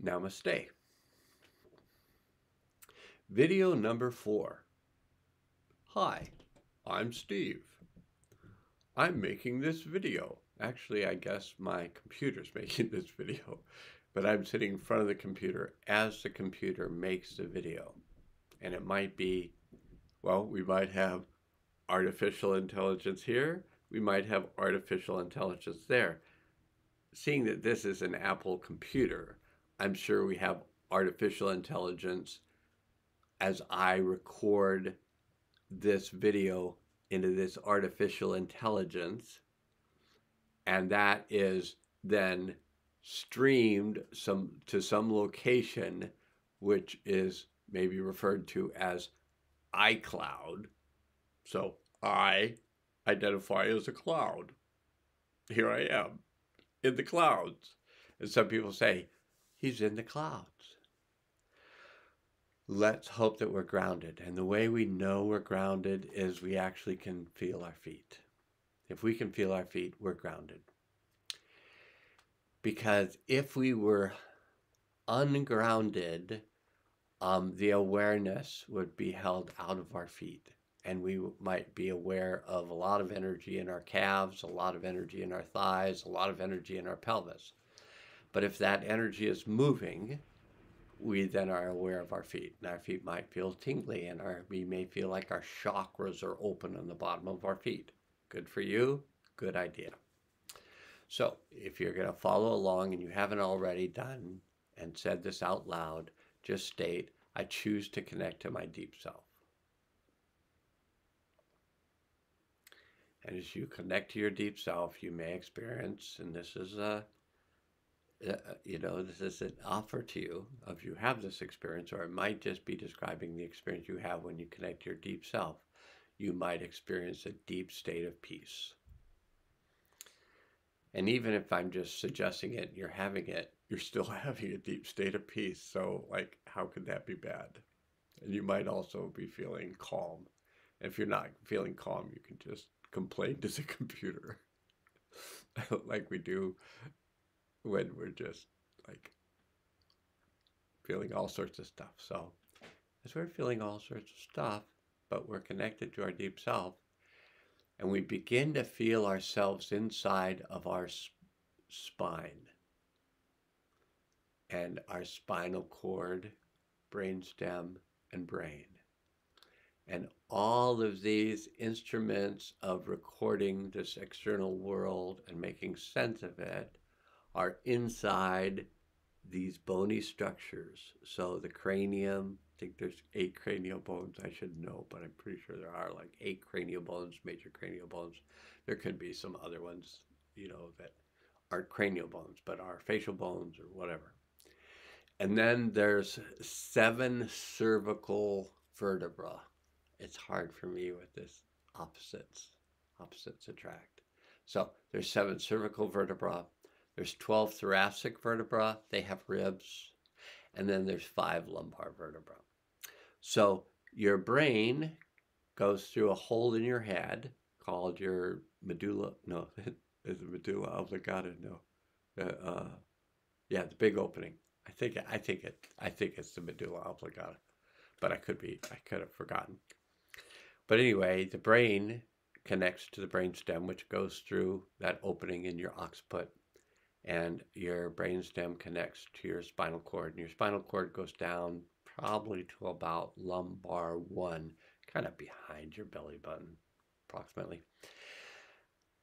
Namaste. Video number 4. Hi, I'm Steve. I'm making this video. Actually, I guess my computer's making this video, but I'm sitting in front of the computer as the computer makes the video. And it might be, well, we might have artificial intelligence here. We might have artificial intelligence there. Seeing that this is an Apple computer, I'm sure we have artificial intelligence as I record this video into this artificial intelligence, and that is then streamed to some location which is maybe referred to as iCloud. So I identify as a cloud. Here I am in the clouds. And some people say, he's in the clouds. Let's hope that we're grounded. And the way we know we're grounded is we actually can feel our feet. If we can feel our feet, we're grounded. Because if we were ungrounded, the awareness would be held out of our feet. And we might be aware of a lot of energy in our calves, a lot of energy in our thighs, a lot of energy in our pelvis. But if that energy is moving, we then are aware of our feet. And our feet might feel tingly, and we may feel like our chakras are open on the bottom of our feet. Good for you. Good idea. So if you're going to follow along and you haven't already done and said this out loud, just state, I choose to connect to my deep self. And as you connect to your deep self, you may experience, and this is this is an offer to you of you have this experience, or it might just be describing the experience you have when you connect to your deep self. You might experience a deep state of peace. And even if I'm just suggesting it, you're having it, you're still having a deep state of peace. So, like, how could that be bad? And you might also be feeling calm. If you're not feeling calm, you can just complain to the computer like we do when we're just like feeling all sorts of stuff. So as we're feeling all sorts of stuff, but we're connected to our deep self, and we begin to feel ourselves inside of our spine and our spinal cord, brainstem, and brain. And all of these instruments of recording this external world and making sense of it are inside these bony structures. So the cranium, I think there's 8 cranial bones. I should know, but I'm pretty sure there are like 8 cranial bones, major cranial bones. There could be some other ones, that aren't cranial bones, but are facial bones or whatever. And then there's 7 cervical vertebrae. It's hard for me with this opposites attract. So there's 7 cervical vertebrae. There's 12 thoracic vertebrae. They have ribs. And then there's 5 lumbar vertebrae. So your brain goes through a hole in your head called your medulla. No, is it medulla oblongata? No. The big opening. I think it's the medulla oblongata, but I could have forgotten. But anyway, the brain connects to the brainstem, which goes through that opening in your occiput, and your brainstem connects to your spinal cord, and your spinal cord goes down probably to about lumbar 1, kind of behind your belly button, approximately.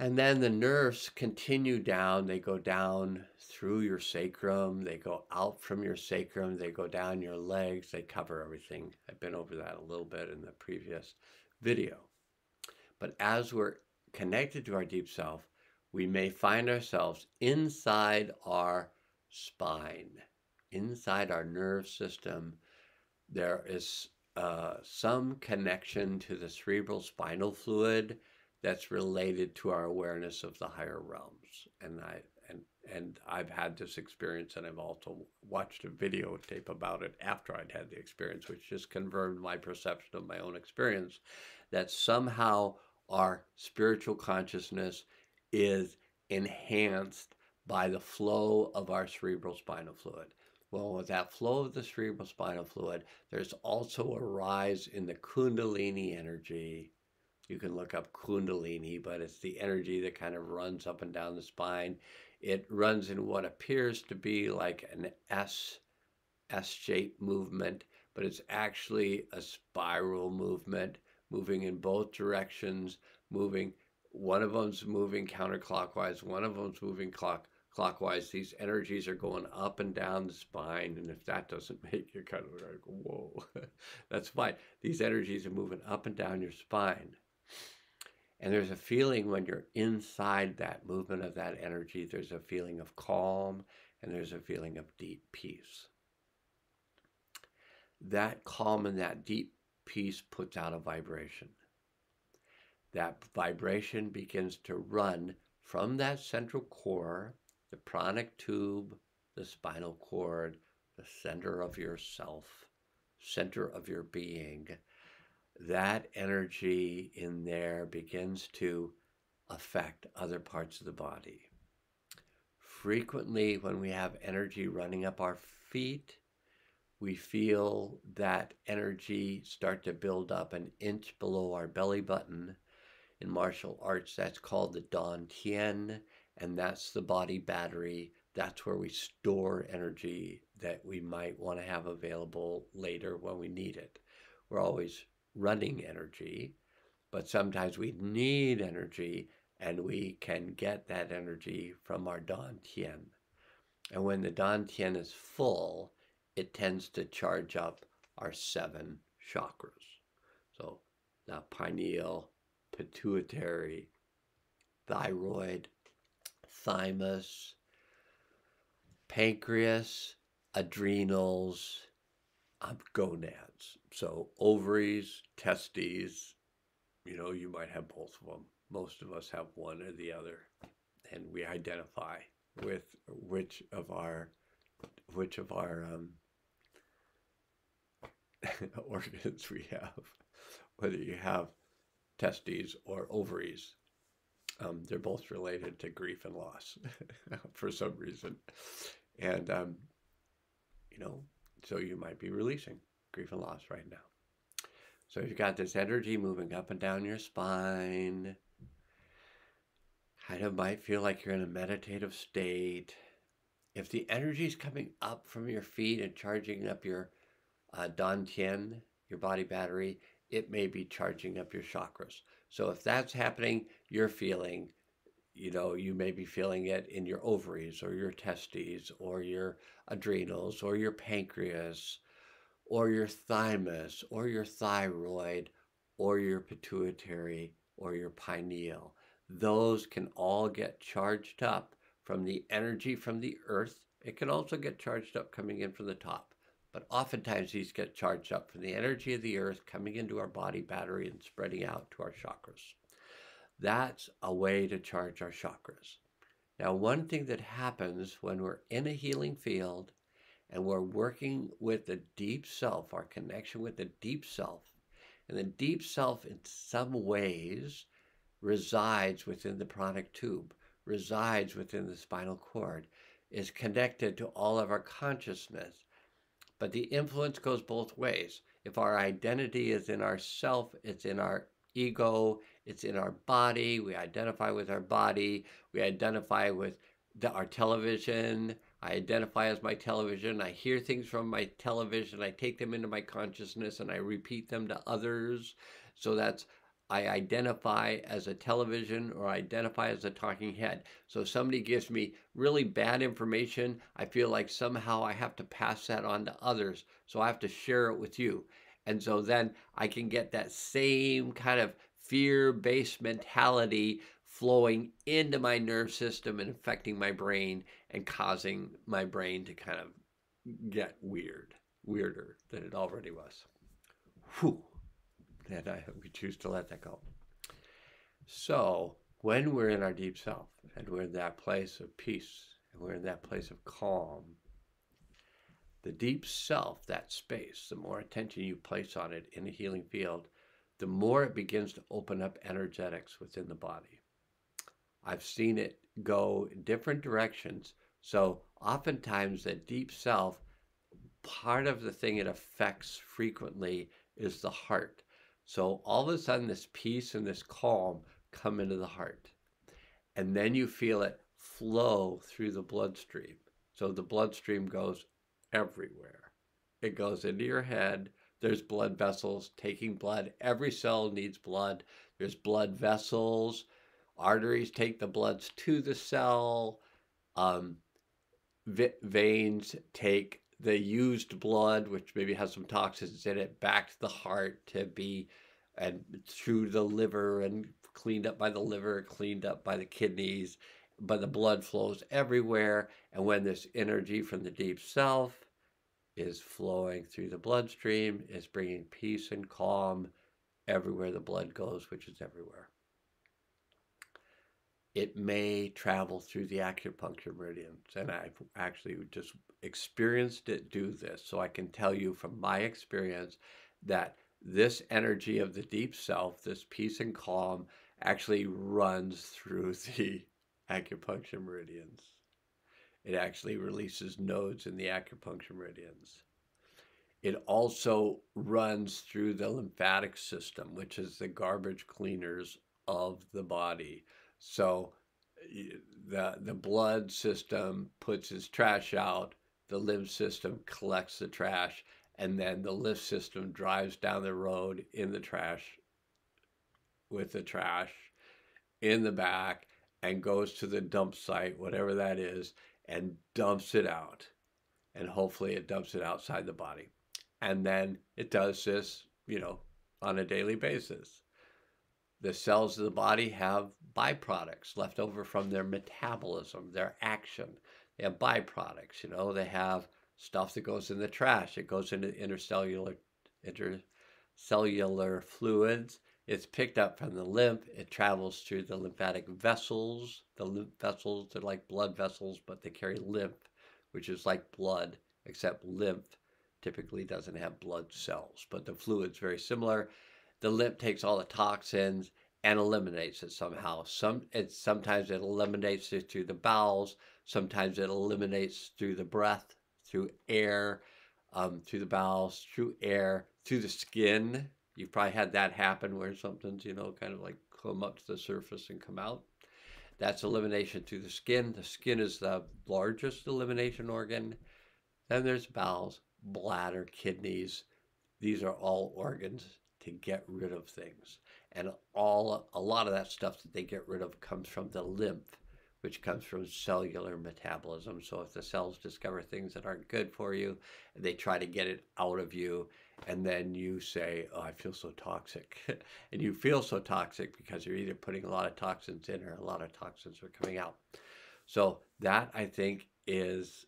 And then the nerves continue down. They go down through your sacrum. They go out from your sacrum. They go down your legs. They cover everything. I've been over that a little bit in the previous video. But as we're connected to our deep self, we may find ourselves inside our spine, inside our nerve system. There is some connection to the cerebral spinal fluid that's related to our awareness of the higher realms. And I've had this experience, and I've also watched a videotape about it after I'd had the experience, which just confirmed my perception of my own experience, that somehow our spiritual consciousness is enhanced by the flow of our cerebral spinal fluid. Well, with that flow of the cerebral spinal fluid, there's also a rise in the Kundalini energy. You can look up Kundalini, but it's the energy that kind of runs up and down the spine. It runs in what appears to be like an S-shaped movement, but it's actually a spiral movement, moving in both directions, moving. One of them's moving counterclockwise, one of them's moving clockwise. These energies are going up and down the spine, and if that doesn't make you kind of like, whoa, that's fine. These energies are moving up and down your spine. And there's a feeling when you're inside that movement of that energy, there's a feeling of calm and there's a feeling of deep peace. That calm and that deep peace puts out a vibration. That vibration begins to run from that central core, the pranic tube, the spinal cord, the center of yourself, center of your being. That energy in there begins to affect other parts of the body. Frequently, when we have energy running up our feet, we feel that energy start to build up an inch below our belly button. In martial arts, that's called the Dan Tien, and that's the body battery. That's where we store energy that we might want to have available later when we need it. We're always running energy, but sometimes we need energy, and we can get that energy from our Dan Tien. And when the Dan Tien is full, it tends to charge up our 7 chakras. So the pineal, pituitary, thyroid, thymus, pancreas, adrenals, gonads. So ovaries, testes, you might have both of them. Most of us have one or the other. And we identify with which of our organs we have, whether you have testes or ovaries. They're both related to grief and loss for some reason. And, so you might be releasing grief and loss right now. So you've got this energy moving up and down your spine. Kind of might feel like you're in a meditative state. If the energy is coming up from your feet and charging up your Dan Tien, your body battery, it may be charging up your chakras. So if that's happening, you're feeling, you may be feeling it in your ovaries or your testes or your adrenals or your pancreas or your thymus or your thyroid or your pituitary or your pineal. Those can all get charged up from the energy from the earth. It can also get charged up coming in from the top. But oftentimes these get charged up from the energy of the earth coming into our body battery and spreading out to our chakras. That's a way to charge our chakras. Now, one thing that happens when we're in a healing field and we're working with the deep self, our connection with the deep self, and the deep self in some ways resides within the pranic tube, resides within the spinal cord, is connected to all of our consciousness. But the influence goes both ways. If our identity is in ourself, it's in our ego, it's in our body. We identify with our body. We identify with our television. I identify as my television. I hear things from my television. I take them into my consciousness and I repeat them to others. So I identify as a television or identify as a talking head. So if somebody gives me really bad information, I feel like somehow I have to pass that on to others. So I have to share it with you. And so then I can get that same kind of fear-based mentality flowing into my nerve system and affecting my brain and causing my brain to kind of get weirder than it already was. Whew. And we choose to let that go. So when we're in our deep self and we're in that place of peace and we're in that place of calm, the deep self, that space, the more attention you place on it in a healing field, the more it begins to open up energetics within the body. I've seen it go in different directions. So oftentimes that deep self part of the thing it affects frequently is the heart. So all of a sudden, this peace and this calm come into the heart. And then you feel it flow through the bloodstream. So the bloodstream goes everywhere. It goes into your head. There's blood vessels taking blood. Every cell needs blood. There's blood vessels. Arteries take the bloods to the cell. Um, Veins take the used blood, which maybe has some toxins in it, back to the heart to be, and through the liver and cleaned up by the liver, cleaned up by the kidneys. But the blood flows everywhere. And when this energy from the deep self is flowing through the bloodstream, it's bringing peace and calm everywhere the blood goes, which is everywhere. It may travel through the acupuncture meridians. And I've actually just experienced it do this. So I can tell you from my experience that this energy of the deep self, this peace and calm, actually runs through the acupuncture meridians. It actually releases nodes in the acupuncture meridians. It also runs through the lymphatic system, which is the garbage cleaners of the body. So the blood system puts its trash out, the lymph system collects the trash, and then the lymph system drives down the road in the trash with the trash in the back and goes to the dump site, whatever that is, and dumps it out. And hopefully it dumps it outside the body. And then it does this, on a daily basis. The cells of the body have byproducts left over from their metabolism, their action. They have byproducts, they have stuff that goes in the trash. It goes into intercellular fluids. It's picked up from the lymph. It travels through the lymphatic vessels. The lymph vessels, they're like blood vessels, but they carry lymph, which is like blood, except lymph typically doesn't have blood cells, but the fluid's very similar. The lymph takes all the toxins and eliminates it somehow. Sometimes it eliminates it through the bowels. Sometimes it eliminates through the breath, through air, through the bowels, through air, through the skin. You've probably had that happen where something's, kind of like come up to the surface and come out. That's elimination through the skin. The skin is the largest elimination organ. Then there's bowels, bladder, kidneys. These are all organs to get rid of things. And a lot of that stuff that they get rid of comes from the lymph, which comes from cellular metabolism. So if the cells discover things that aren't good for you, they try to get it out of you. And then you say, oh, I feel so toxic. And you feel so toxic because you're either putting a lot of toxins in or a lot of toxins are coming out. So that, I think, is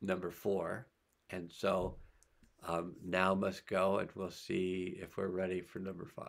number 4. And so now must go, and we'll see if we're ready for number 5.